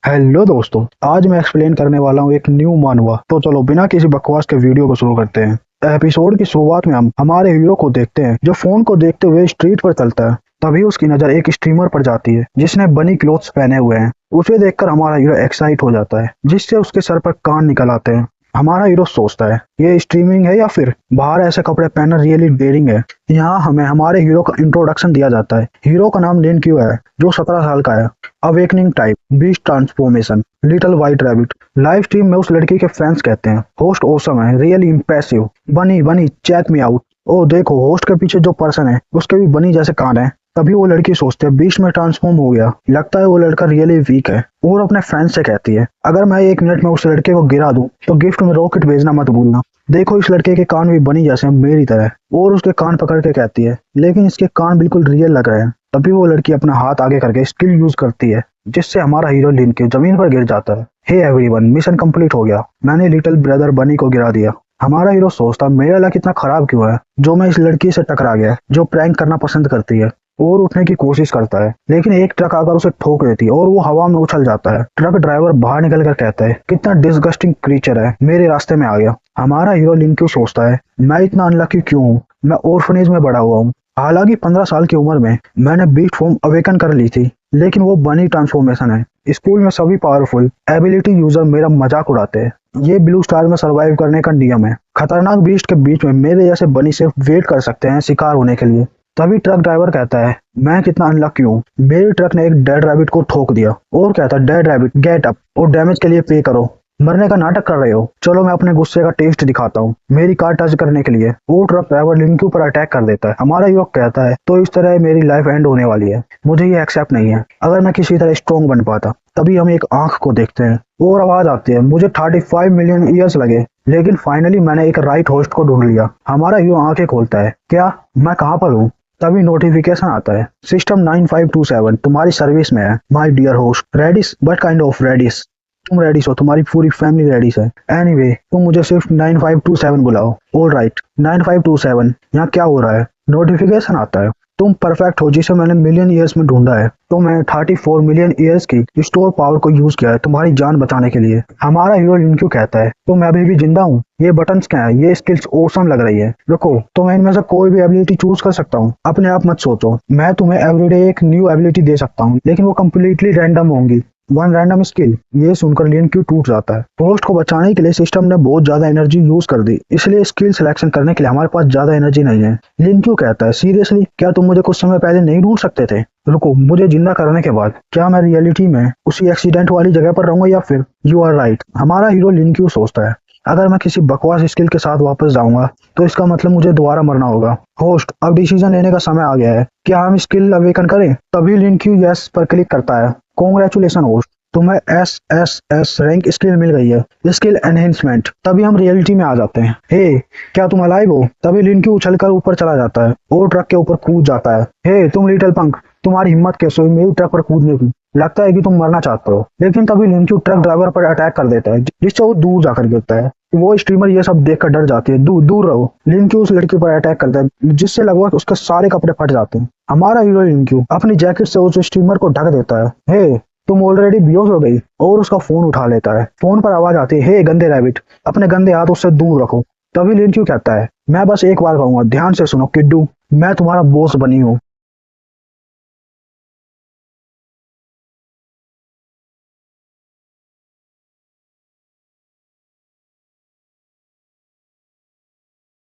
Hello दोस्तों, आज मैं एक्सप्लेन करने वाला हूँ एक न्यू मानवा। तो चलो बिना किसी बकवास के वीडियो को शुरू करते हैं। एपिसोड की शुरुआत में हम हमारे हीरो को देखते हैं जो फोन को देखते हुए स्ट्रीट पर चलता है। तभी उसकी नजर एक स्ट्रीमर पर जाती है जिसने बनी क्लोथ्स पहने हुए हैं। उसे देखकर हमारा हीरो एक्साइट हो जाता है जिससे उसके सर पर कान निकल आते हैं। हमारा हीरो सोचता है ये स्ट्रीमिंग है या फिर बाहर ऐसे कपड़े पहनना रियली डेयरिंग है। यहाँ हमें हमारे हीरो का इंट्रोडक्शन दिया जाता है। हीरो का नाम लिन क्यू है जो 17 साल का है। Awakening type, beast transformation, little white rabbit. Live stream में उस लड़की के फैंस कहते हैं होस्ट ओसम है, रियली इम्प्रेसिव, बनी बनी चेक मी आउट। ओ देखो, होस्ट के पीछे जो पर्सन है उसके भी बनी जैसे कान है। तभी वो लड़की सोचती है बीस्ट में ट्रांसफॉर्म हो गया, लगता है वो लड़का रियली वीक है। और अपने फ्रेंड से कहती है अगर मैं 1 मिनट में उस लड़के को गिरा दूं तो गिफ्ट में रॉकेट भेजना मत भूलना। देखो, इस लड़के के कान भी बनी जैसे हैं, मेरी तरह। और उसके कान पकड़ के कहती है लेकिन इसके कान बिल्कुल रियल लग रहे हैं। तभी वो लड़की अपना हाथ आगे करके स्किल यूज करती है जिससे हमारा हीरो लिन के जमीन पर गिर जाता है। हे एवरीवन, मिशन कंप्लीट हो गया, मैंने लिटिल ब्रदर बनी को गिरा दिया। हमारा हीरो सोचता मेरा लक इतना खराब क्यों है जो मैं इस लड़की से टकरा गया जो प्रैंक करना पसंद करती है। और उठने की कोशिश करता है लेकिन एक ट्रक आकर उसे ठोक देती है और वो हवा में उछल जाता है। ट्रक ड्राइवर बाहर निकल कर कहता है कितना डिसगस्टिंग क्रीचर है, मेरे रास्ते में आ गया। हमारा हीरो लिन क्यों सोचता है मैं इतना अनलकी क्यों हूँ, मैं ऑर्फनेज में बड़ा हुआ हूँ। हालांकि 15 साल की उम्र में मैंने बीस्ट फॉर्म अवेकन कर ली थी लेकिन वो बनी ट्रांसफॉर्मेशन है। स्कूल में सभी पावरफुल एबिलिटी यूजर मेरा मजाक उड़ाते हैं। ये ब्लू स्टार में सरवाइव करने का नियम है। खतरनाक बीस्ट के बीच में मेरे जैसे बनी सिर्फ वेट कर सकते हैं शिकार होने के लिए। तभी ट्रक ड्राइवर कहता है मैं कितना अनलकी हूँ, मेरे ट्रक ने एक डेड रैबिट को ठोक दिया। और कहता है डेड रैबिट गेट अप और डैमेज के लिए पे करो। मरने का नाटक कर रहे हो, चलो मैं अपने गुस्से का टेस्ट दिखाता हूँ। मेरी कार टच करने के लिए वो ट्रक ड्राइवर लिन के ऊपर अटैक कर देता है। हमारा युवक कहता है तो इस तरह मेरी लाइफ एंड होने वाली है, मुझे ये एक्सेप्ट नहीं है। अगर मैं किसी तरह स्ट्रॉन्ग बन पाता। तभी हम एक आंख को देखते हैं और आवाज आती है मुझे 35 मिलियन ईयर्स लगे लेकिन फाइनली मैंने एक राइट होस्ट को ढूंढ लिया। हमारा हीरो आंखें खोलता है, क्या मैं कहाँ पर हूँ। तभी नोटिफिकेशन आता है सिस्टम 9527 तुम्हारी सर्विस में है my dear host. Radish, but kind of radish. तुम रेडिस हो, तुम्हारी पूरी फैमिली रेडिस है। एनीवे तुम मुझे सिर्फ 9527 बुलाओ। ऑल राइट 9527, यहाँ क्या हो रहा है। नोटिफिकेशन आता है तुम परफेक्ट हो जिसे मैंने मिलियन ईयर्स में ढूंढा है। तो मैंने 34 मिलियन ईयर्स की स्टोर पावर को यूज किया है तुम्हारी जान बचाने के लिए। हमारा हीरो लिंक्यू कहता है तो मैं अभी भी जिंदा हूँ, ये बटन्स क्या है, ये स्किल्स ओसम लग रही है। रुको, तो मैं इनमें से कोई भी एबिलिटी चूज कर सकता हूँ। अपने आप मत सोचो, मैं तुम्हें एवरीडे एक न्यू एबिलिटी दे सकता हूँ लेकिन वो कम्प्लीटली रैंडम होंगी। One random skill. ये सुनकर लिन क्यू टूट जाता है। होस्ट को बचाने के लिए सिस्टम ने बहुत ज्यादा एनर्जी यूज कर दी, इसलिए स्किल सिलेक्शन करने के लिए हमारे पास ज्यादा एनर्जी नहीं है। लिन क्यू कहता है सीरियसली, क्या तुम मुझे कुछ समय पहले नहीं ढूंढ सकते थे। रुको, मुझे जिंदा करने के बाद क्या मैं रियलिटी में उसी एक्सीडेंट वाली जगह पर रहूंगा या फिर। You are right. हमारा हीरो लिन क्यू सोचता है अगर मैं किसी बकवास स्किल के साथ वापस जाऊंगा तो इसका मतलब मुझे दोबारा मरना होगा। होस्ट, अब डिसीजन लेने का समय आ गया है, क्या हम स्किल अवेकन करें। तभी लिन क्यू यस पर क्लिक करता है। कॉन्ग्रेचुलेशन होस्ट, तुम्हें एस रैंक स्किल मिल गई है, स्किल एनहेंसमेंट। तभी हम रियलिटी में आ जाते हैं। हे, क्या तुम अलाइव हो। तभी लिन क्यू उछलकर ऊपर चला जाता है और ट्रक के ऊपर कूद जाता है। हे तुम लिटिल पंक, तुम्हारी हिम्मत कैसे हुई मेरी ट्रक पर कूदने की, लगता है कि तुम मरना चाहते हो। लेकिन तभी लिन क्यू ट्रक ड्राइवर पर अटैक कर देता है जिससे वो दूर जाकर गिरता है। वो स्ट्रीमर ये सब देखकर डर जाती है, दूर दूर रहो। लिन क्यू उस लड़की पर अटैक करता है जिससे लगभग उसके सारे कपड़े फट जाते हैं। हमारा हीरो लिन क्यू अपनी जैकेट से उस स्ट्रीमर को ढक देता है। हे तुम ऑलरेडी बेहोश हो गई। और उसका फोन उठा लेता है। फोन पर आवाज आती है हे गंदे रैबिट, अपने गंदे हाथ उससे दूर रखो। तभी लिन क्यू कहता है मैं बस एक बार कहूंगा, ध्यान से सुनो किड्डू, मैं तुम्हारा बॉस बनी हूँ।